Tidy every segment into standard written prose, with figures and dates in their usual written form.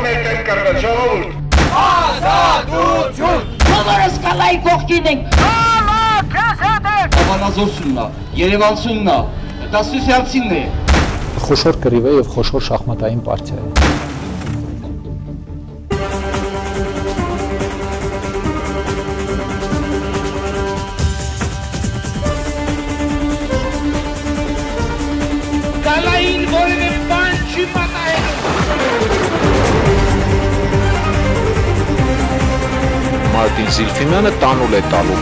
մեկ են կռվել, ժողովուրդ։ Ազատություն։ Բոլորս կալայի կողքին ենք։ Ավանազորությունն է, երևանցունն է, դասուսյանցինն է։ Խոշոր կռիվ է եւ խոշոր շախմատային պարտիա է։ Կալային որևէ բան չի պատահելու։ Մարտին Զիլֆիմյանը տանուլ է տալու։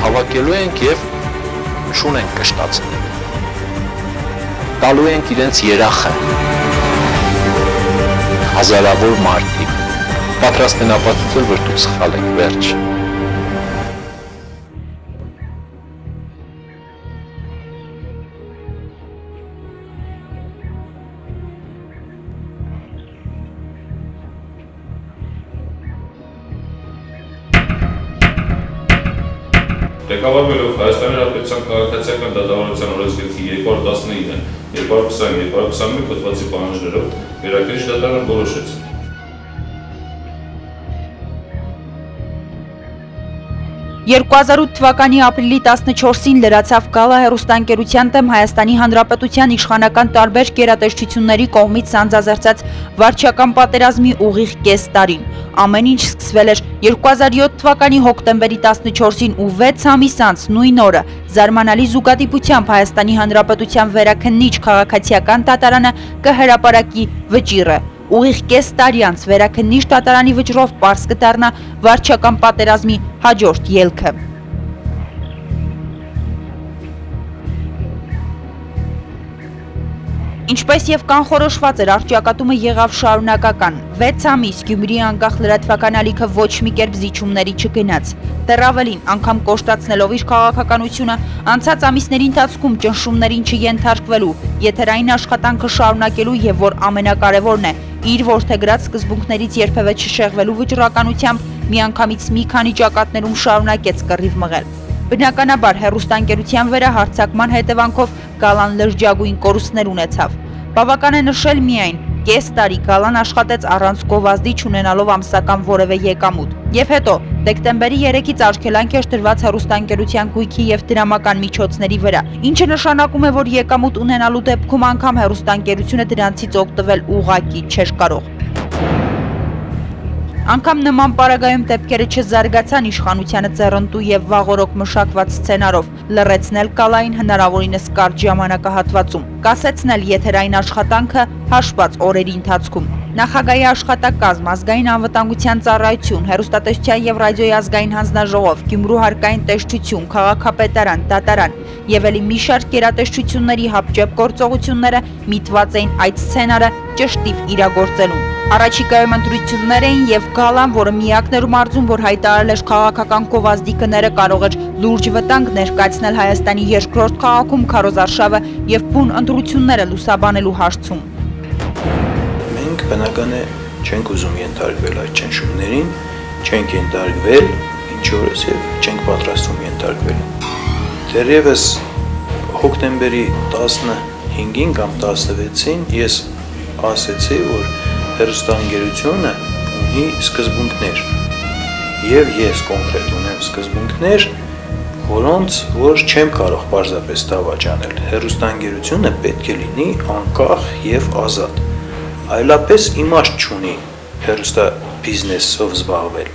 Հավաքելու ենք և շունենք կշտացել։ Տալու ենք իրենց երախը, հազարավոր մարդիկ, պատրաստ են ապացուցել, որ դուք սխալ եք, վերջ։ Ղեկավարվելով Հայաստանի Հանրապետության քաղաքացիական դատավարության օրենսգրքի 219-220-221 հոդվածի պահանջներով Վերաքերիչ դատարանը որոշեց. 2008 թվականի ապրիլի 14-ին լրացավ Գալա հեռուստաընկերության դեմ Հայաստանի Հանրապետության իշխանական տարբեր գերատեսչությունների կողմից սանձազերծած վարչական պատերազմի ուղիղ կես տարին։ Ամեն ինչ սկսվել էր 2007 թվականի հոկտեմբերի 14-ին ու 6 ամիս անց նույն օրը զարմանալի զուգադիպությամբ Հայաստանի Հանրապետության վերաքննիչ քաղաքացիական դատարանը կհրապարակի վճիռը։ Ուղիղ կես տարի անց վերաքննիչ դատարանի վճռով պարզ կդառնա վարչական պատերազմի հաջորդ ելքը։ Ինչպես եւ կանխորոշված էր, առճակատումը եղավ շարունակական։ 6 ամիս Գյումրիի անկախ լրատվական ալիքը ոչ մի կերպ զիջումների չգնաց։ Դեռ ավելին, անգամ կոշտացնելով իր քաղաքականությունը, անցած ամիսների ընթացքում ճնշումներին չենթարկվելու, եթերային աշխատանքը շարունակելու եւ որ ամենակարևորն է, իր որդեգրած սկզբունքներից երբևէ չշեղվելու վճռականությամբ միանգամից մի քանի ճակատներում շարունակեց կռիվ մղել։ Բնականաբար հեռուստաընկերության վերահարձակման հետևանքով Գալան լրջագույն կորուստներ ունեցավ։ Բավական է նշել միայն, կես տարի Գալան աշխատեց առանց գովազդի չունենալով ամսական որևէ եկամուտ։ Եվ հետո դեկտեմբերի 3-ից արգելանք էր տրված հեռուստաընկերության գույքի եւ դրամական միջոցների վրա, ինչը նշանակում է, որ եկամուտ ունենալու դեպքում անգամ հեռուստաընկերությունը դրանցից օգտվել ուղղակի չէր կարող։ Անգամ նման պարագայում դեպքերը չզարգացան իշխանությանը ձեռնտու եւ վաղօրոք մշակված սցենարով, լռեցնել Գալային հնարավորինս կարճ ժամանակահատվածում, կասեցնել եթերային աշխատանքը հաշված օրերի ընթացքում։ Նախագահի աշխատակազմ, ազգային անվտանգության ծառայություն, հեռուստատեսության եւ ռադիոյի ազգային հանձնաժողով, Գյումրու հարկային տեսչություն, քաղաքապետարան, դատարան եւ ելի մի շարք գերատեսչությունների հապճեպ գործողությունները միտված էին այդ սցենարը ճշտիվ իրագործելուն։ Առաջիկայում ընտրություններ էին եւ Գալան, որը միակն էր մարզում, որ հայտարարել էր քաղաքական գովազդի կները, կարող էր լուրջ վտանգ ներկայացնել Հայաստանի երկրորդ քաղաքում քարոզարշավը եւ բուն ընտրությունները լուսաբանելու հարցում։ Մենք բնական է չենք ուզում ենթարկվել այդ ճնշումներին, չենք ենթարկվել ինչ օրս եւ չենք պատրաստվում ենթարկվել։ Դեռևս հոկտեմբերի 15-ին կամ 16-ին ես ասեցի, որ հեռուստաընկերությունը ունի սկզբունքներ եւ ես կոնկրետ ունեմ սկզբունքներ, որոնց որ չեմ կարող պարզապես դավաճանել։ Հեռուստաընկերությունը պետք է լինի անկախ եւ ազատ։ Այլապես իմաստ չունի հեռուստա բիզնեսով զբաղվել։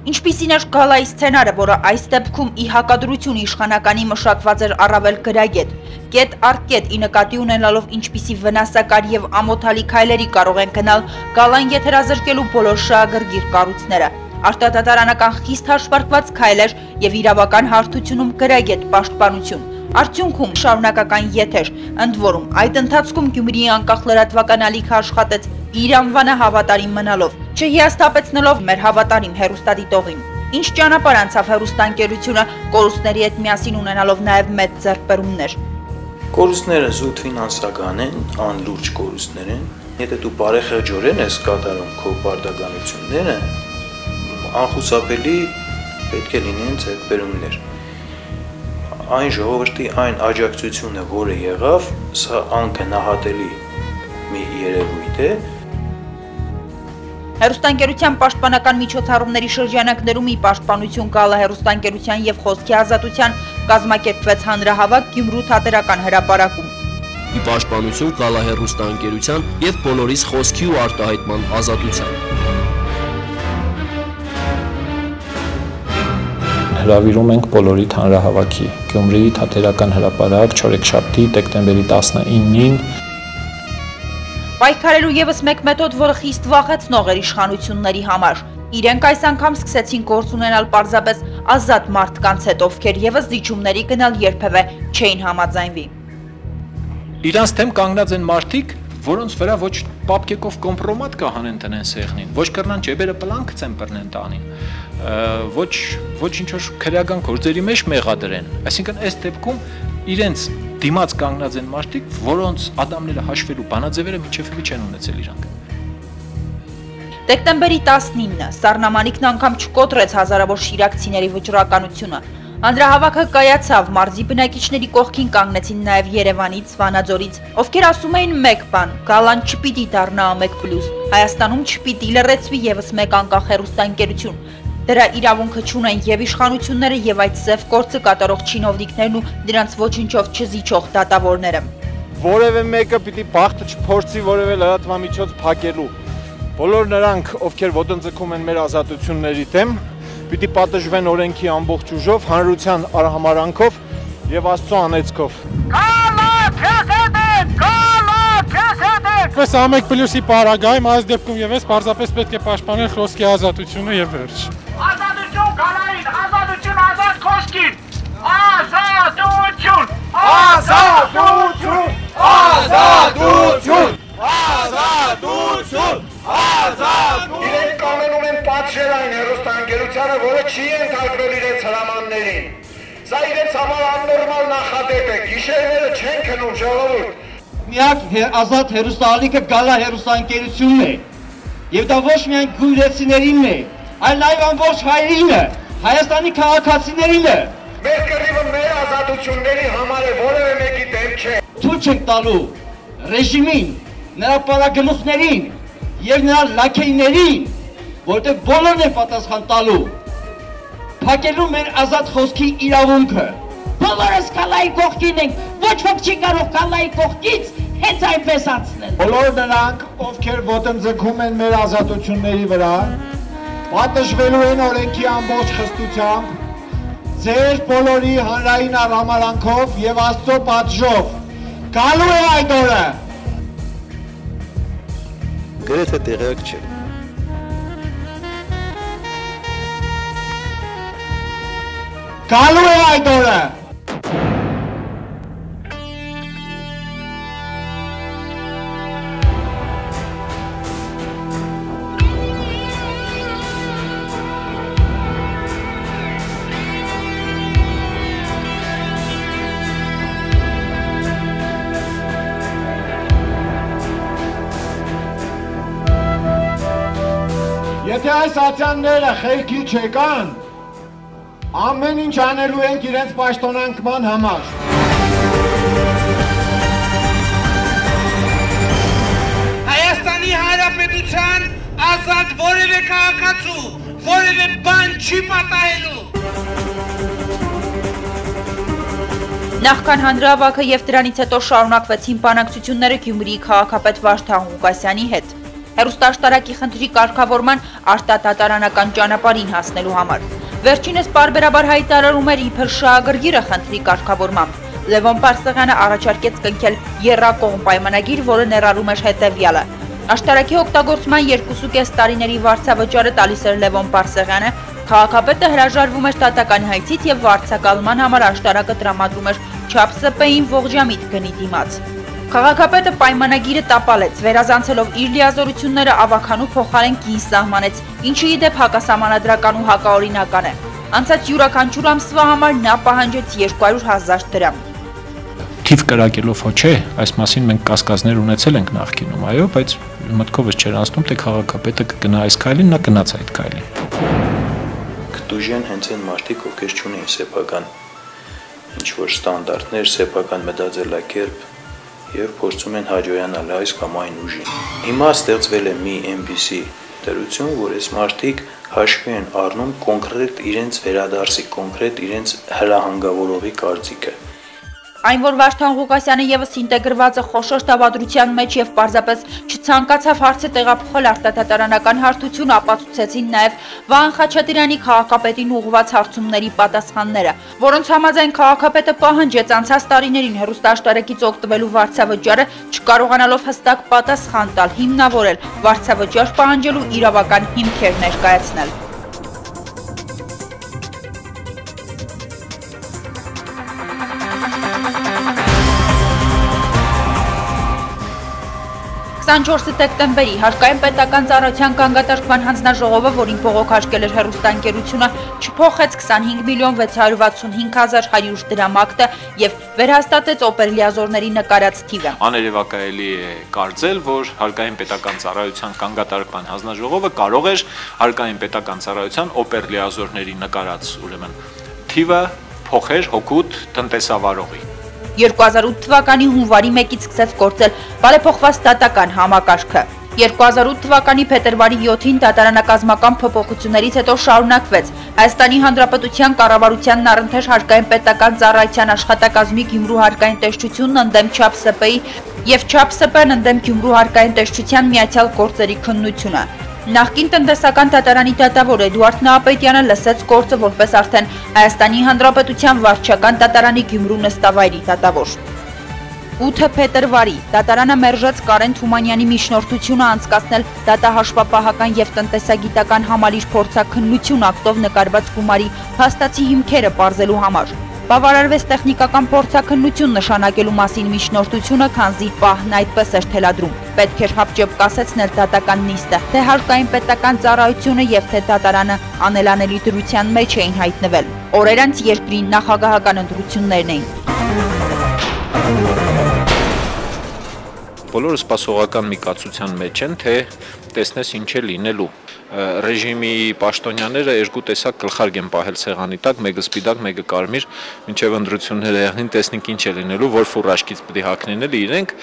Ինչպիսին էր Գալայի սցենարը, որը այս դեպքում ի հակադրություն իշխանականի մշակված էր առավել գրագետ, կետ առ կետ ի նկատի ունենալով ինչպիսի վնասակար եւ ամոթալի քայլերի կարող են գնալ Գալային եթերազրկելու բոլոր շահագրգիռ կառույցները։ Արտադատարանական խիստ հաշվարկված քայլեր եւ իրավական հարթությունում գրագետ պաշտպանություն։ Արդյունքում շարունակական եթեր, ընդ որում այդ ընթացքում Գյումրիի անկախ լրատվական ալիքը աշխատեց իր անվանը հավատարիմ մնալով, չհիասթափեցնելով մեր հավատարիմ հեռուստադիտողին։ Ինչ ճանապարհ անցավ հեռուստաընկերությունը կորուստների հետ միասին ունենալով նաև մեծ ձեռքբերումներ։ Կորուստները զուտ ֆինանսական են, անլուրջ կորուստներ են։ Եթե դու բարեխեղճորեն ես կատարում քո պարտականությունները, անխուսափելի պետք է լինեն ձեռքբերումներ։ Այն ժողովրդի այն աջակցությունը, որը եղավ, սա անգնահատելի մի երևույթ է։ Հեռուստաընկերության պաշտպանական միջոցառումների շրջանակներում ի պաշտպանություն գալը հեռուստաընկերության եւ խոսքի ազատության կազմակերպվեց հանրահավաք Գյումրու թատերական հրապարակում։ Ի պաշտպանություն գալը հեռուստաընկերության եւ բոլորիս խոսքի ու արտահայտման ազատության։ Հրավիրում ենք բոլորիդ հանրահավաքի Գյումրիի թատերական հրապարակ չորեքշաբթի դեկտեմբերի 19-ին։ Պայքարելու եւս մեկ մեթոդ, որը խիստ վախեցնող էր իշխանությունների համար։ Իրենք այս անգամ սկսեցին գործ ունենալ պարզապես ազատ մարդկանց հետ, ովքեր եւս զիջումների գնալ երբևէ չէին համաձայնվի։ Իրանց թեմ կանգնած են մարդիկ, որոնց վրա ոչ պապկեկով կոմպրոմատ կհանեն տնեն սեղնին, ոչ կռնան ջեբերը պլանք ցեն բռնեն տանին, ոչ ինչ-որ քրեական գործերի մեջ մեղադրեն։ Այսինքն այս դեպքում իրենց դիմաց կանգնած են մարդիկ, որոնց ադամները հաշվելու բանաձևերը մինչև հիմա չեն ունեցել իրանք։ Դեկտեմբերի 19-ը Սառնամանիքն անգամ չկոտրեց հազարավոր շիրակցիների վճռականությունը։ Հանրահավաքը կայացավ, մարզի բնակիչների կողքին կանգնեցին նաև Երևանից, Վանաձորից, ովքեր ասում էին մեկ բան՝ գալան չպիտի դառնա A1+, Հայաստանում չպիտի լռեցվի եւս մեկ անկախ հեռուստաընկերություն։ Դրա իրավունքը չունեն եւ իշխանությունները եւ այդ սև գործը կատարող չինովնիկներն ու դրանց ոչնչով չզիջող դատավորները։ Որևէ մեկը պիտի բախտը չփորձի որևէ լրատվամիջոց փակելու։ Բոլոր նրանք, ովքեր ոտնձգում են մեր ազատությունների դեմ, պիտի պատժվեն օրենքի ամբողջ ուժով, հանրության արհամարանքով եւ Աստծո անեծքով։ Պես A1+-ի պարագայում այս դեպքում եւս պարզապես պետք է պաշտպանել խոսքի ազատությունը եւ վերջ։ Ազատություն գալային, ազատություն ազատ խոսքին։ Ազատություն, ազատություն, ազատություն, ազատություն։ Իրենք կանոնում են պատժել այն հեռուստաընկերությանը, որը չի ենթարկվել իրենց հրամաններին։ Սա իրենց համար աննորմալ նախադեպ է, գիշերները չեն քնում ժողովուրդ։ Միակ ազատ հեռուստաալիքը գալա հեռուստաընկերությունն է, եւ դա ոչ միայն գույրեցիներին է, այլ նաեւ ամբողջ հայերինը, Հայաստանի քաղաքացիներին է։ Մեր կռիվը մեր ազատությունների համար է, որևէ մեկի դեմ չէ։ Թույլ չենք տալու ռեժիմին, նրա պարագլուխներին եւ նրա լաքեյներին, որտեղ բոլորն են պատասխան տալու, փակելու մեր ազատ խոսքի իրավունքը։ Բոլորս Կալայի կողքին ենք, ոչ ոք չի կարող Կալայի կողքից հենց այնպես անցնել։ Բոլոր նրանք, ովքեր ոտնձգում են մեր ազատությունների վրա, պատժվելու են օրենքի ամբողջ խստությամբ, ձեր բոլորի հանրային արհամարանքով եւ Աստծո պատժով։ Գալու է այդ օրը։ Գրեթե տեղյակ չէ։ Գալու է այդ օրը։ Եթե այս ացյանները խելքի չեկան, ամեն ինչ անելու ենք իրենց պաշտոնանկման համար։ Հայաստանի Հանրապետության ազատ որևէ քաղաքացու, որևէ բան չի պատահելու։ Նախքան հանրահավաքը եւ դրանից հետո շարունակվեցին բանակցությունները Գյումրիի քաղաքապետ Վարդան Ղուկասյանի հետ։ Հեռուստաաշտարակի խնդրի կարգավորման արտադատարանական ճանապարհին հասնելու համար։ Վերջինս պարբերաբար հայտարարում էր իբր շահագրգիռը խնդրի կարգավորմամբ։ Լևոն Պարսեղյանը առաջարկեց կնքել եռակողմ պայմանագիր, որը ներառում էր հետևյալը։ Աշտարակի օգտագործման 2.5 տարիների վարձավճարը տալիս էր Լևոն Պարսեղյանը, քաղաքապետը հրաժարվում էր դատական հայցից եւ վարձակալման համար աշտարակը տրամադրում էր չափսպ-ին ողջամիտ գնի դիմաց։ Քաղաքապետը պայմանագիրը տապալեց, վերազանցելով իր լիազորությունները ավականու փոխարեն կին սահմանեց, ինչը ի դեպ հակասահմանադրական ու հակաօրինական է։ Անցած յուրաքանչյուր ամսվա համար նա պահանջեց 200,000 դրամ։ Թիվ կրակելով հո չէ, այս մասին մենք կասկածներ ունեցել ենք նախկինում, այո, բայց մտքովս չէր անցնում, թե քաղաքապետը կգնա այս քայլին, նա գնաց այդ քայլին։ Կտուժեն հենց այն մարդիկ, ովքեր չունեն սեփական ինչ-որ ստանդարտներ, սեփական մտածելակերպ եւ փորձում են հաջողանալ այս կամ այն ուժին։ Հիմա ստեղծվել է մի այնպիսի դրություն, որ այս մարդիկ հաշվի են առնում կոնկրետ իրենց վերադարձի, կոնկրետ իրենց հրահանգավորողի կարծիքը։ Այն, որ Վարդան Ղուկասյանը եւս ինտեգրված է խոշոր դավադրության մեջ եւ պարզապես չցանկացավ հարցը տեղափոխել արտադատարանական հարթություն, ապացուցեցին նաեւ Վահան Խաչատրյանի քաղաքապետին ուղղված հարցումների պատասխանները, որոնց համաձայն քաղաքապետը պահանջեց անցած տարիներին հեռուստաաշտարակից օգտվելու վարձավճարը, չկարողանալով հստակ պատասխան տալ, հիմնավորել վարձավճար պահանջելու իրավական հիմքեր ներկայացնել։ 24 դեկտեմբերի հարկային պետական ծառայության կանգատարկման հանձնաժողովը, որին բողոք հաշկել էր հեռուստաընկերությունը, չփոխեց 25,655,100 դրամ ակտը եւ վերհաստատեց օպերլիազորների նկարած թիվը։ Աներևակայելի է կարծել, որ հարկային պետական ծառայության կանգատարկման հանձնաժողովը կարող էր հարկային պետական ծառայության օպերլիազորների նկարած, ուրեմն թիվը փոխեր հօգուտ տնտեսավարողի։ 2008 թվականի հունվարի 1-ից սկսեց գործել բարեփոխված դատական համակարգը։ 2008 թվականի փետրվարի 7-ին դատարանակազմական փոփոխություններից հետո շարունակվեց Հայաստանի Հանրապետության կառավարությանն առընթեր հարկային պետական ծառայության աշխատակազմի Գյումրու հարկային տեսչությունն ընդդեմ ՉԱՊՍՊ-ի եւ ՉԱՊՍՊ-ն ընդդեմ Գյումրու հարկային տեսչության միացյալ գործերի քննությունը։ Նախկին տնտեսական դատարանի դատավոր Էդուարդ Նահապետյանը լսեց գործը որպես արդեն Հայաստանի Հանրապետության վարչական դատարանի Գյումրու նստավայրի դատավոր։ 8 փետրվարի դատարանը մերժեց Կարեն Թումանյանի միջնորդությունը անցկացնել դատահաշվապահական եւ տնտեսագիտական համալիր փորձաքննություն ակտով նկարված գումարի փաստացի հիմքերը պարզելու համար։ Բավարարվեց տեխնիկական փորձաքննություն նշանակելու մասին միջնորդությունը, քանզի պահն այդպես էր թելադրում։ Պետք էր հապճեպ կասեցնել դատական նիստը, թե հարկային պետական ծառայությունը եւ թե դատարանը անելանելի դրության մեջ էին հայտնվել։ Օրեր անց երկրի նախագահական ընտրություններն էին։ Բոլորը սպասողական մի կացության մեջ են, թե տեսնես ինչ է լինելու։ Ռեժիմի պաշտոնյաները երկու տեսակ գլխարկ են պահել սեղանի տակ, մեկը սպիտակ, մեկը կարմիր, մինչև ընտրությունները եղնին, տեսնենք ինչ է լինելու, որ ֆուրաշկից պետք է հագնեն իրենք։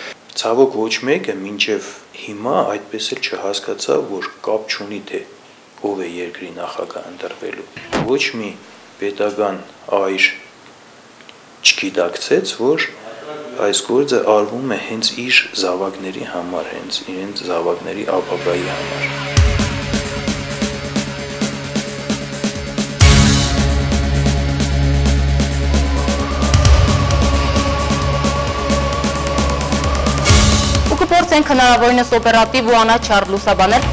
Ցավոք ոչ մեկը մինչև հիմա այդպես էլ չհասկացավ, որ կապ չունի թե ով է երկրի նախագահ ընտրվելու։ Ոչ մի պետական այր չգիտակցեց, որ այս գործը արվում է հենց իր զավակների համար, հենց իրենց զավակների ապագայի համար։ Կփորձենք հնարավորինս օպերատիվ ու անաչառ լուսաբանել։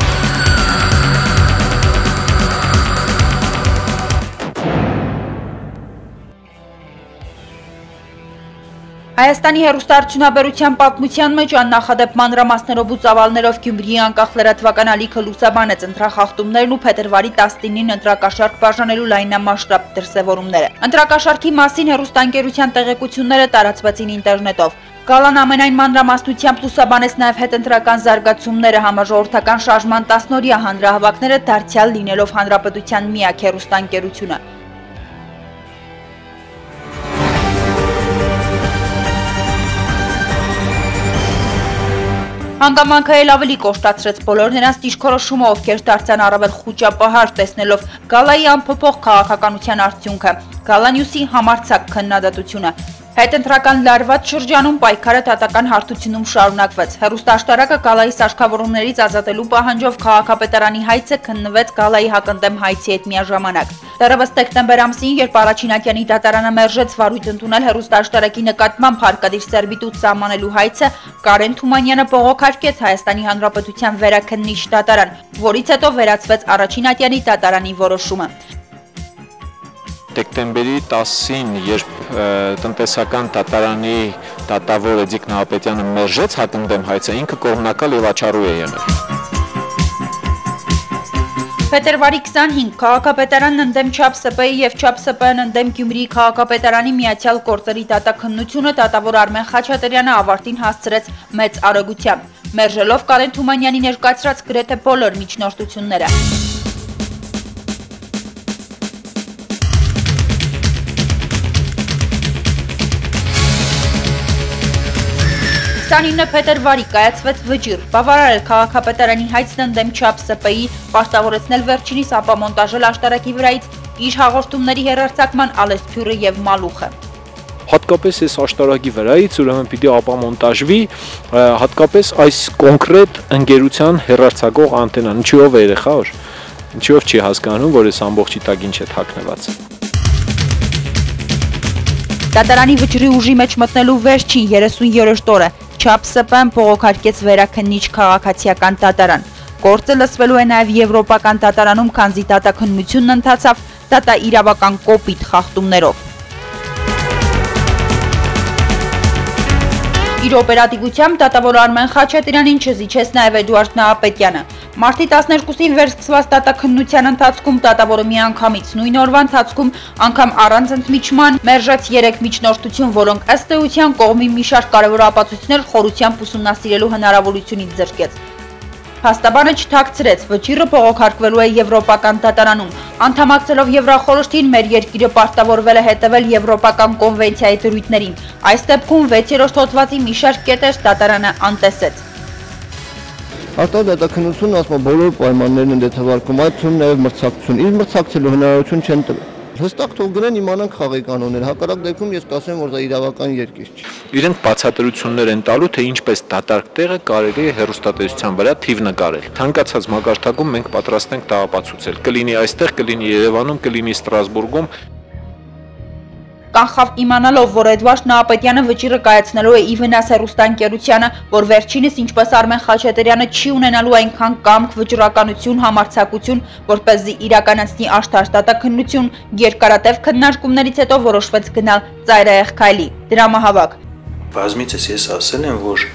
Հայաստանի հեռուստաարդյունաբերության պատմության մեջ աննախադեպ մանրամասներով ու ծավալներով Գյումրիի անկախ լրատվական ալիքը լուսաբանեց ընտրախախտումներն ու փետրվարի 19-ին ընտրակաշառք բաժանելու լայնամասշտաբ դրսևորումները։ Ընտրակաշառքի մասին հեռուստաընկերության տեղեկությունները տարածվեցին ինտերնետով։ Գալան ամենայն մանրամասնությամբ լուսաբանեց նաև հետընտրական զարգացումները, համաժողովրդական շարժման 10-օրյա հանրահավաքները դարձյալ լինելով հանրապետության միակ հեռուստաընկերությունը։ Հանգամանքը էլ ավելի կոշտացրեց բոլոր նրանց դիրքորոշումը, ովքեր դարձան առավել խուճապահար, տեսնելով Գալայի անփոփոխ քաղաքականության արդյունքը, Գալանյուսի համարձակ քննադատությունը։ Հետընտրական լարված շրջանում պայքարը դատական հարթությունում շարունակվեց։ Հեռուստաաշտարակը Գալայի սարքավորումներից ազատելու պահանջով քաղաքապետարանի հայցը քննվեց Գալայի հակընդդեմ հայցի հետ միաժամանակ։ Դեռևս դեկտեմբեր ամսին, երբ Առաջինակյանի դատարանը մերժեց վարույթ ընդունել հեռուստաաշտարակի նկատմամբ հարկադիր սերվիտուտ սահմանելու հայցը, Կարեն Թումանյանը բողոքարկեց Հայաստանի Հանրապետության վերաքննիչ դատարան, որից հետո վերացվեց Առաջինակյանի դատարանի որոշումը։ Դեկտեմբերի 10-ին, երբ տնտեսական դատարանի դատավոր Էդիկ Նահապետյանը մերժեց հակընդդեմ հայցը, ինքը կողմնակալ եւ աչառու է եղել։ Փետրվարի 25 քաղաքապետարանն ընդդեմ ՉԱՊՍՊ-ի եւ ՉԱՊՍՊ-ն ընդդեմ Գյումրիի քաղաքապետարանի միացյալ գործերի դատաքննությունը դատավոր Արմեն Խաչատրյանը ավարտին հասցրեց մեծ արագությամբ, մերժելով Կարեն Թումանյանի ներկայացրած գրեթե բոլոր միջնորդությունները։ 29 փետրվարի կայացվեց վճիռ, բավարարել քաղաքապետարանի հայցն ընդդեմ ՉԱՊՍՊ-ի, պարտավորեցնել վերջինիս ապամոնտաժել աշտարակի վրայից իր հաղորդումների հեռարձակման Ալեսփյուրը եւ Մալուխը։ Հատկապես այս աշտարակի վրայից ուրեմն պիտի ապամոնտաժվի հատկապես այս կոնկրետ ընկերության հեռարձակող անտենան, ինչով է երեխա, ինչով չի հասկանում, որ այս ամբողջի տակին չէ թաքնված։ Դատարանի վճռի ուժի մեջ մտնելու վերջին 30-րդ օրը ՉԱՊՍՊ-ն բողոքարկեց վերաքննիչ քաղաքացիական դատարան։ Գործը լսվելու է նաև եվրոպական դատարանում, քանզի դատաքննությունն ընթացավ դատաիրավական կոպիտ խախտումներով։ Իր օպերատիվությամբ դատավոր Արմեն Խաչատրյանին չզիջեց նաև Էդուարդ Նահապետյանը։ Մարտի 12-ին վերսկսված դատաքննության ընթացքում դատավորը միանգամից նույն օրվա ընթացքում անգամ առանց ընդմիջման մերժեց 3 միջնորդություն, որոնք ըստ էության կողմի մի շարք կարևոր ապացույցներ խորությամբ ուսումնասիրելու հնարավորությունից զրկեց։ Փաստաբանը չթաքցրեց, վճիռը բողոքարկվելու է եվրոպական դատարանում։ Անդամակցելով Եվրախորհրդին, մեր երկիրը պարտավորվել է հետևել եվրոպական կոնվենցիայի դրույթներին։ Այս դեպքում 6-րդ հոդվածի մի շարք կետեր դատարանը անտեսեց։ Արտադատաքննությունն ասում է բոլոր պայմաններն են դեթավարկում, այդ թվում նաև մրցակցություն։ Իր մրցակցելու հնարավորություն չեն տվել։ Հստակ թող գնեն իմանանք խաղի կանոններ, հակառակ դեպքում ես կասեմ, որ դա իրավական երկիր չէ։ Իրենք բացատրություններ են տալու, թե ինչպես դատարկ տեղը կարելի է հեռուստատեսության վրա թիվ նկարել։ Թանկացած մակարդակում մենք պատրաստ ենք դա ապացուցել։ Կլինի այստեղ, կլինի Երևանում, կլինի Ստրասբուրգում։ Կանխավ իմանալով, որ Էդուարդ Նահապետյանը վճիռը կայացնելու է ի վնաս հեռուստաընկերությանը, որ վերջինս ինչպես Արմեն Խաչատրյանը չի ունենալու այնքան կամք, վճռականություն, համարձակություն, որպեսզի իրականացնի աշտարակ դատաքննություն, երկարատև քննարկումներից հետո որոշվեց գնալ ծայրահեղ քայլի, դրամահավաք։ Բազմիցս ես ասել եմ, որ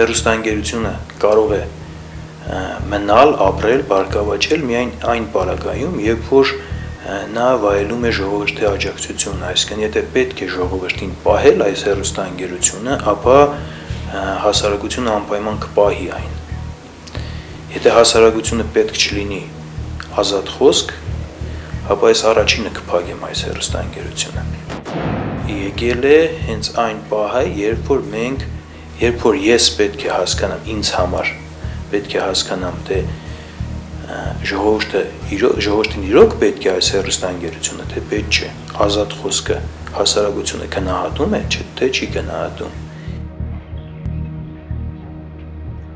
հեռուստաընկերությունը կարող է մնալ, ապրել, բարգավաճել միայն այն պարագայում, երբ որ նա վայելում է ժողովրդի աջակցությունը, այսինքն եթե պետք է ժողովրդին պահել այս հեռուստաընկերությունը, ապա հասարակությունը անպայման կպահի այն։ Եթե հասարակությունը պետք չլինի ազատ խոսք, ապա այս առաջինը կփակեմ այս հեռուստաընկերությունը։ Եկել է հենց այն պահը, երբ որ ես պետք է հասկանամ ինձ համար, պետք է հասկանամ, թե ժողովրդին իրոք պետք է այս հեռուստաընկերությունը, թե պետք չէ, ազատ խոսքը հասարակությունը գնահատում է, թե չի գնահատում։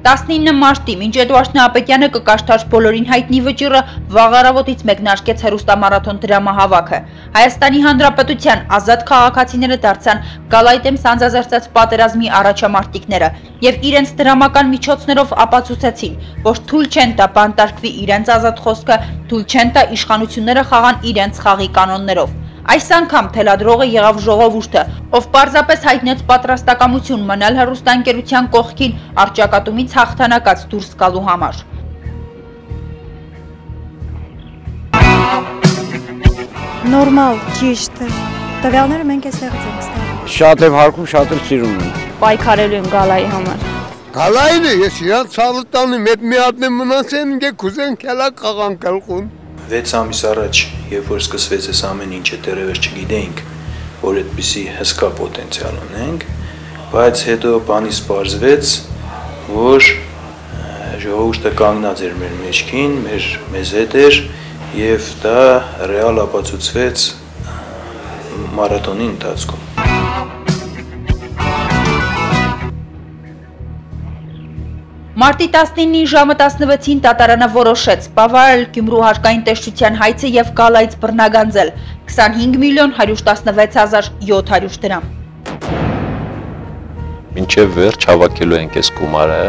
19 մարտի մինչ Էդուարդ Նահապետյանը կկաշտար բոլորին հայտնի վճիռը, վաղ առավոտից մեկնարկեց հեռուստամարաթոն դրամահավաքը։ Հայաստանի Հանրապետության ազատ քաղաքացիները դարձան գալայի դեմ սանձազերծած պատերազմի առաջամարտիկները եւ իրենց դրամական միջոցներով ապացուցեցին, որ թույլ չեն տա բանտարկվի իրենց ազատ խոսքը, թույլ չեն տա իշխանությունները խաղան իրենց խաղի կանոններով։ Այս անգամ թելադրողը եղավ ժողովուրդը, ով պարզապես հայտնեց պատրաստակամություն մնալ հեռուստաընկերության կողքին առճակատումից հաղթանակած դուրս գալու համար։ Նորմալ, ճիշտ է։ Տվյալները մենք էստեղից ենք ստանում։ Շատ եմ հարգում, շատ եմ սիրում։ Պայքարելու եմ գալայի համար։ Գալային է, ես իրան ցավը տանեմ, այդ մի հատ եմ մնացել, ինքը կուզեն քելա կաղան կլխուն։ 6 ամիս առաջ, երբ որ սկսվեց այս ամեն ինչը, դեռևս չգիտեինք, որ այդպիսի հսկա պոտենցիալ ունենք, բայց հետո բանից պարզվեց, որ ժողովուրդը կանգնած էր մեր մեջքին, մեզ հետ էր, եւ դա ռեալ ապացուցվեց մարաթոնի ընթացքում։ Մարտի 19-ին ժամը 16-ին դատարանը որոշեց բավարարել Գյումրու հարկային տեսչության հայցը եւ գալայից բռնագանձել 25 միլիոն 116 հազար 700 դրամ։ Մինչև վերջ հավաքելու ենք այս գումարը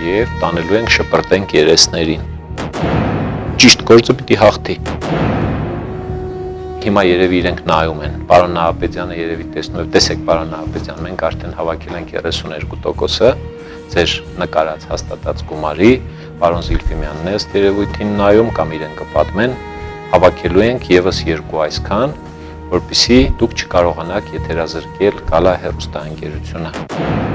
եւ տանելու ենք շպրտենք երեսներին։ Ճիշտ գործը պիտի հաղթի։ Հիմա երևի իրենք նայում են, պարոն Նահապետյանը երևի տեսնում է, տեսեք պարոն Նահապետյան, մենք արդեն հավաքել ենք 32%-ը ձեր նկարած հաստատած գումարի, պարոն Զիլֆիմյանն է ըստ երևույթին նայում կամ իրեն կպատմեն, հավաքելու ենք եւս 2 այսքան, որպեսզի դուք չկարողանաք եթերազրկել Գալա հեռուստաընկերությունը։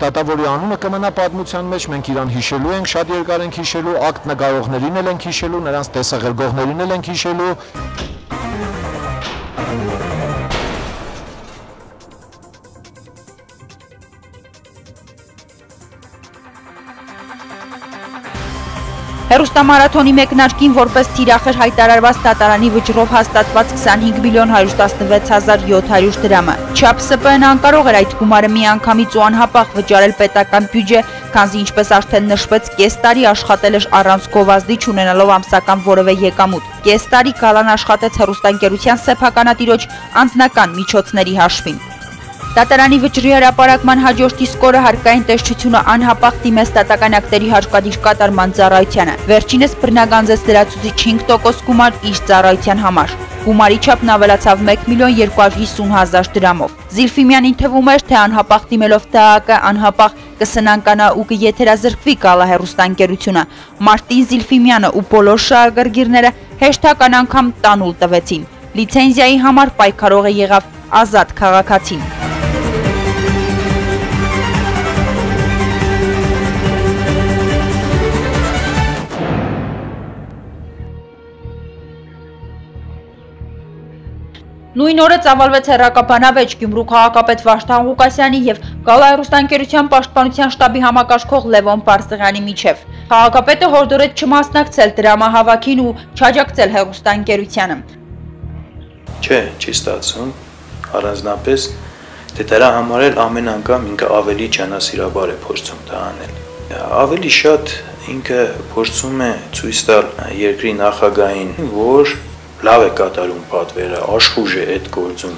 Դատավորի անունը կմնա պատմության մեջ, մենք իրան հիշելու ենք, շատ երկար ենք հիշելու, ակտ նկարողներին էլ ենք հիշելու, նրանց տեսահրգողներին էլ ենք հիշելու։ Հեռուստամարաթոնի մեկնարկին որպես թիրախ էր հայտարարված դատարանի վճռով հաստատված 25 միլիոն 116 հազար 700 դրամը։ Չափ ՍՊԸ-ն անկարող էր այդ գումարը միանգամից ու անհապաղ վճարել պետական բյուջե, քանզի ինչպես արդեն նշվեց, կես տարի աշխատել էր առանց գովազդի չունենալով ամսական որևէ եկամուտ։ Կես տարի Գալան աշխատեց հեռուստաընկերության սեփականատիրոջ անձնական միջոցների հաշվին։ Դատարանի վճռի հրապարակման հաջորդ իսկ օրը հարկային տեսչությունը անհապաղ դիմեց դատական ակտերի հարկադիր կատարման ծառայությանը։ Վերջինս բռնագանձեց լրացուցիչ 5% գումար իր ծառայության համար։ Գումարի չափն ավելացավ 1 միլիոն 250 հազար դրամով։ Զիլֆիմյանին թվում էր, թե անհապաղ դիմելով ՏԱԱԿ-ը անհապաղ կսնանկանա ու կեթերազրկվի Գալա հեռուստաընկերությունը։ Մարտին Զիլֆիմյանը ու բոլոր շահագրգիռները հեշտական անգամ տանուլ տվեցին։ Լիցենզիայի համար պայքարողը եղավ Ազատ քաղաքացին։ Նույն օրը ծավալվեց հեռակապանավեճ Գյումրու քաղաքապետ Վարդան Ղուկասյանի եւ Գալա հեռուստաընկերության պաշտպանության շտաբի համակարգող Լևոն Պարսեղյանի միջև։ Քաղաքապետը հորդորեց չմասնակցել դրամահավաքին ու չաջակցել հեռուստաընկերությանը։ Չէ, չի ստացվում, առանձնապես դե դրա համար էլ ամեն անգամ ինքը ավելի ջանասիրաբար է փորձում դա անել։ Ավելի շատ ինքը փորձում է ցույց տալ երկրի նախագահին, որ լավ է կատարում պատվերը, աշխուժ է այդ գործում։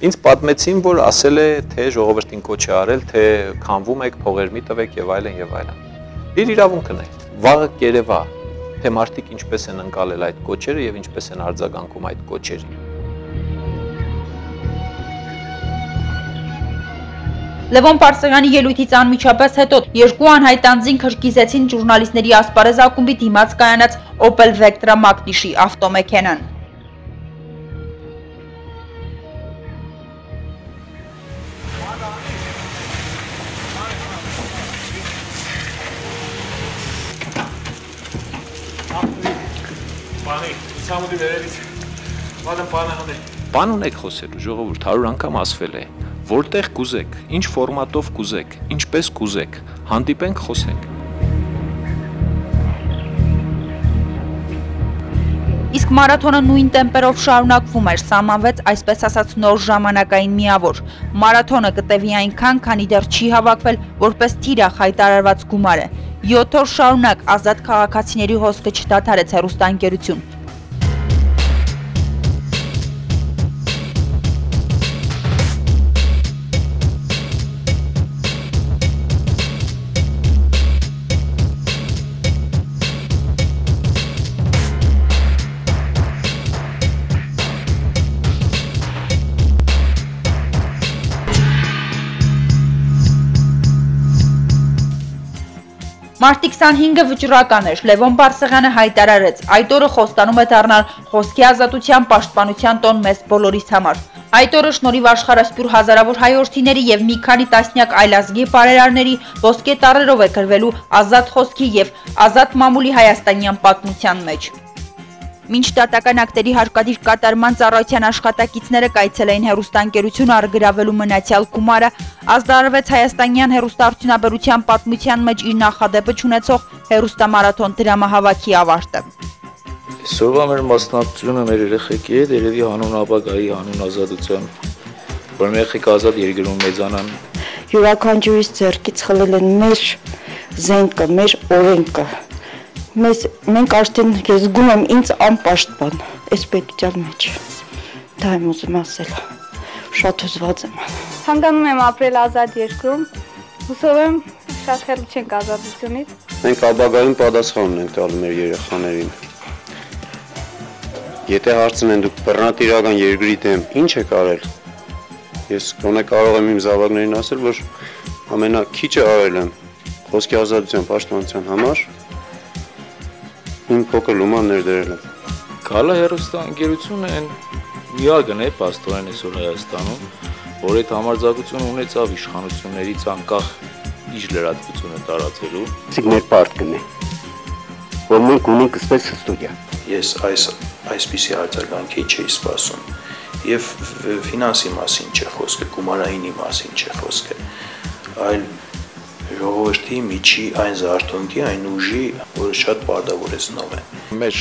Ինձ պատմեցին, որ ասել է, թե ժողովրդին կոչ է արել, թե քանվում եք, փողեր մի տվեք եւ այլն եւ այլն։ Իր իրավունքն է։ Վաղը կերևա, թե մարդիկ ինչպես են ընկալել այդ կոչերը եւ ինչպես են արձագանքում այդ կոչերին։ Լևոն Պարսեղյանի ելույթից անմիջապես հետո երկու անհայտ անձինք հրկիզեցին ժուրնալիստների ասպարեզ ակումբի դիմաց կայանած Opel Vectra Magnish-ի ավտոմեքենան։ Բան ունեք խոսելու, ժողովուրդ, 100 անգամ ասվել է, որտեղ կուզեք, ինչ ֆորմատով կուզեք, ինչպես կուզեք, հանդիպենք, խոսենք։ Իսկ մարաթոնը նույն տեմպերով շարունակվում էր, սահմանվեց այսպես ասած նոր ժամանակային միավոր։ Մարաթոնը կտևի այնքան, քանի դեռ չի հավաքվել որպես թիրախ հայտարարված գումարը։ 7 օր շարունակ ազատ քաղաքացիների հոսքը չդադարեց հեռուստաընկերություն։ Մարտի 25-ը վճռական էր, Լևոն Պարսեղյանը հայտարարեց, այդ օրը խոստանում է դառնալ խոսքի ազատության պաշտպանության տոն մեզ բոլորիս համար։ Այդ օրը շնորհիվ աշխարհասփյուր հազարավոր հայորդիների եւ մի քանի տասնյակ այլազգի բարերարների ոսկե տառերով է գրվելու ազատ խոսքի եւ ազատ մամուլի հայաստանյան պատմության մեջ։ Մինչ դատական ակտերի հարկադիր կատարման ծառայության աշխատակիցները կայցել էին հեռուստաընկերություն առգրավելու մնացյալ գումարը, ազդարարվեց հայաստանյան հեռուստաարդյունաբերության պատմության մեջ իր նախադեպը չունեցող հեռուստամարաթոն դրամահավաքի ավարտը։ Այսօրվա մեր մասնակցությունը մեր երեխեքի հետ երևի հանուն ապագայի, հանուն ազատության, որ մեր երեխեք ազատ երկրում մեծանան։ Յուրաքանչյուրիս ձեռքից խլել են մեր զենքը, մեր օրենքը։ Մենք արդեն ես զգում եմ ինձ անպաշտպան այս պետության մեջ, դա եմ ուզում ասել, շատ հուզված եմ։ Ցանկանում եմ ապրել ազատ երկրում։ Հուսով եմ շատ հեռու չենք ազատությունից։ Մենք ապագայում պատասխան ունենք տալու մեր երեխաներին։ Եթե հարցնեն դուք բռնատիրական երկրի դեմ ինչ եք արել, ես գոնե կարող եմ իմ զավակներին ասել, որ ամենաքիչը արել եմ խոսքի ազատության պաշտպանության համար, իմ փոքր լուման ներդրել եմ։ Գալա հեռուստաընկերությունը այն միակն է պաստորեն այսօր Հայաստանում, որ այդ համարձակությունը ունեցավ իշխանություններից անկախ իր լրատվությունը տարածելու։ Իսկ մեր պարտքն է, որ մենք ունենք այսպես ստուդիա։ Ես այսպիսի արձագանքի չէի սպասում եւ ֆինանսի մասին չէ խոսքը, գումարայինի մասին չէ խոսքը, այլ ժողովրդի միջի այն զարթոնքի, այն ուժի, որը շատ պարտավորեցնող է։ Մեր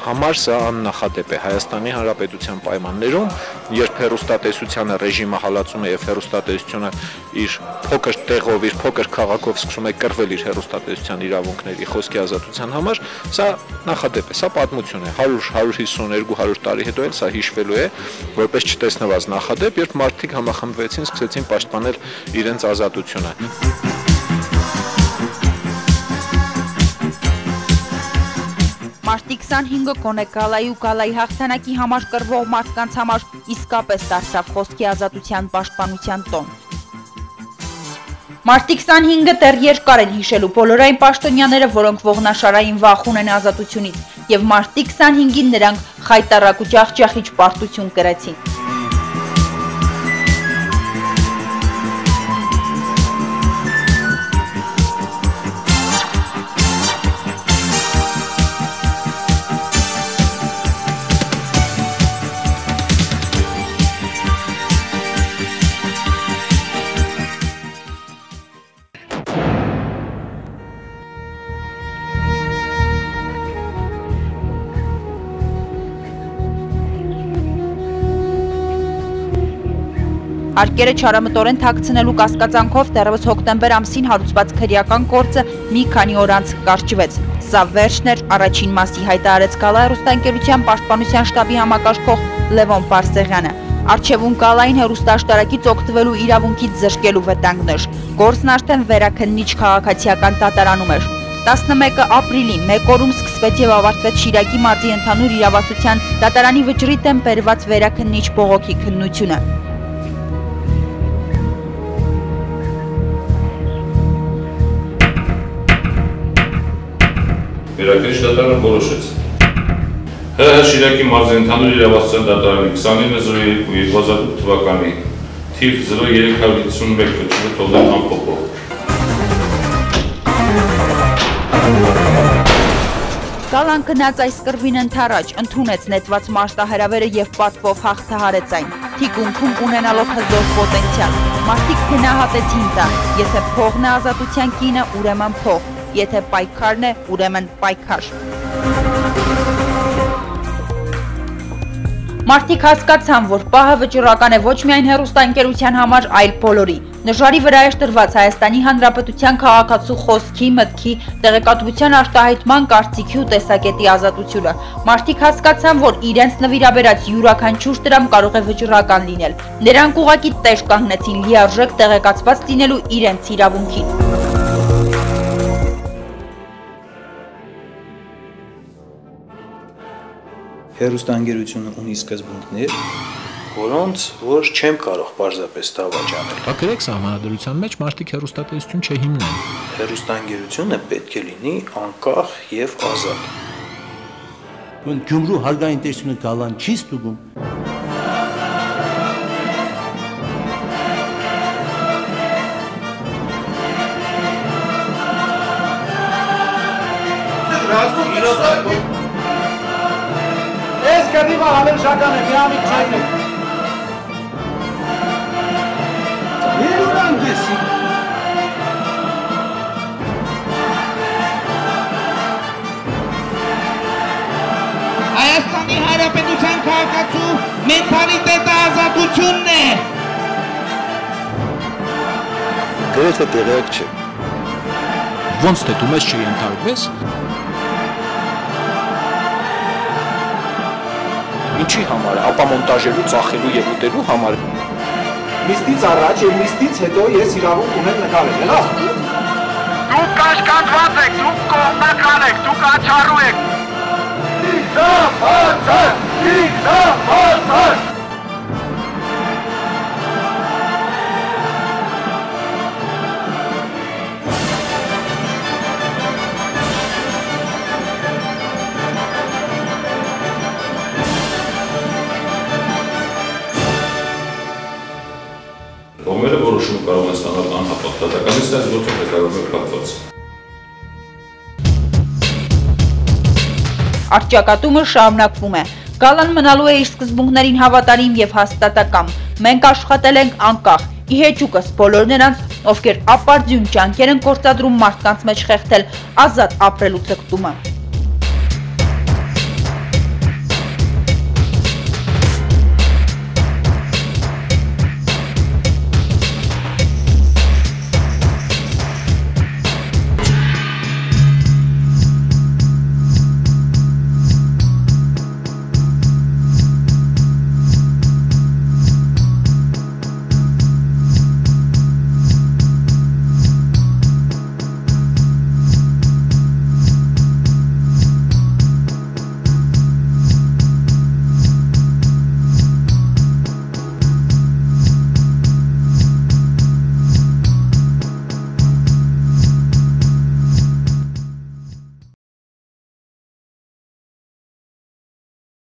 համար սա աննախադեպ է Հայաստանի Հանրապետության պայմաններում, երբ հեռուստատեսությանը ռեժիմը հալածում է եւ հեռուստատեսությունը իր փոքր տեղով, իր փոքր քաղաքով սկսում է կռվել իր հեռուստատեսության իրավունքների խոսքի ազատության համար, սա նախադեպ է, սա պատմություն է։ 100-152 100 տարի հետո էլ սա հիշվելու է որպես չտեսնված նախադեպ, երբ մարդիկ համախմբվեցին, սկսեցին պաշտպանել իրենց ազատությունը։ Մարտի 25-ը կոնե Գալայի ու Գալայի հաղթանակի համար կռվող մարդկանց համար իսկապես դարձավ խոսքի ազատության պաշտպանության տոն։ Մարտի 25-ը դեռ երկար են հիշելու բոլոր այն պաշտոնյաները, որոնք ողնաշարային վախ ունեն ազատությունից, եւ մարտի 25-ին նրանք խայտառակ ու ջախջախիչ պարտություն կրեցին։ Արկերը չարամտորեն թաքցնելու կասկածանքով դեռևս հոկտեմբեր ամսին հարուցված քրեական գործը մի քանի օր անց կարճվեց։ Սա վերջն էր առաջին մասի հայտարարեց Գալա հեռուստաընկերության պաշտպանության շտաբի համակարգող Լևոն Պարսեղյանը։ Արչևուն Գալային հեռուստաաշտարակից օգտվելու իրավունքից զրկելու վտանգներ։ Գործն արդեն վերաքննիչ քաղաքացիական դատարանում էր։ 11 ապրիլի 1 օրում սկսվեց եւ ավարտվեց Շիրակի մարզի ընդհանուր իրավասության դատարանի վճռի դեմ բերված վերաքննիչ բողոքի քննությունը։ Վերաքննիչ դատարանը որոշեց ՀՀ Շիրակի մարզի ընդհանուր իրավասության դատարանի 29/02/2008 թվականի թիվ 0351 վճիռը թողնել անփոփոխ։ Գալան գնաց այս կռվին ընդառաջ, ընդունեց նետված մարտահրավերը եւ պատվով հաղթահարեց այն։ Թիկունքում ունենալով հզոր պոտենցիալ, մարդիկ գնահատեցին դա, եթե փողն է ազատության կինը, ուրեմն փող, եթե պայքարն է, ուրեմն պայքար։ Մարդիկ հասկացան, որ պահը վճռական է ոչ միայն հեռուստաընկերության համար, այլ բոլորի։ Նժարի վրա է տրված Հայաստանի Հանրապետության քաղաքացու խոսքի, մտքի, տեղեկատվության արտահայտման, կարծիքի ու տեսակետի ազատությունը։ Մարդիկ հասկացան, որ իրենց նվիրաբերած յուրաքանչյուր դրամ կարող է վճռական լինել։ Նրանք ուղղակի տեղ կանգնեցին լիարժեք տեղեկացված լինելու իրենց իրավունքին։ Հեռուստաընկերությունը ունի սկզբունքներ, որոնց որ չեմ կարող պարզապես դավաճանել։ Ակրեք սահմանադրության մեջ մարդիկ հեռուստատեսություն չհիմնեն։ Հեռուստաընկերությունը պետք է լինի անկախ եւ ազատ։ Գյումրու հարգային տեսությունը Գալան չի ստուգում։ Ես կռիվը հավերժական է, միամիտ չայն է։ Եվ ուրանք եսի։ Հայաստանի Հանրապետության քաղաքացու մենթալիտետը ազատությունն է։ Գրեթե տեղյակ չէ։ Ոնց թե դու մեզ չենթարկվես։ Ինչի համար է, ապա մոնտաժելու, ծախելու եւ ուտելու համար։ Նիստից առաջ եւ նիստից հետո ես իրավունք ունեմ նկարել, հա։ Դուք կաշկանդված եք, դուք կողմնակալ եք, դուք աչառու եք։ Իգզամացար։ Կողմերը որոշում կարող են ստանալ անհապաղ, դատականից դες գործով է կարող է կապված։ Առճակատումը շարունակվում է։ Գալան մնալու է իր սկզբունքներին հավատարիմ եւ հաստատակամ։ Մենք աշխատել ենք անկախ։ Ի հեճուկս բոլոր նրանց, ովքեր ապարդյուն ջանքեր են գործադրում մարդկանց մեջ խեղդել ազատ ապրելու ցկտումը։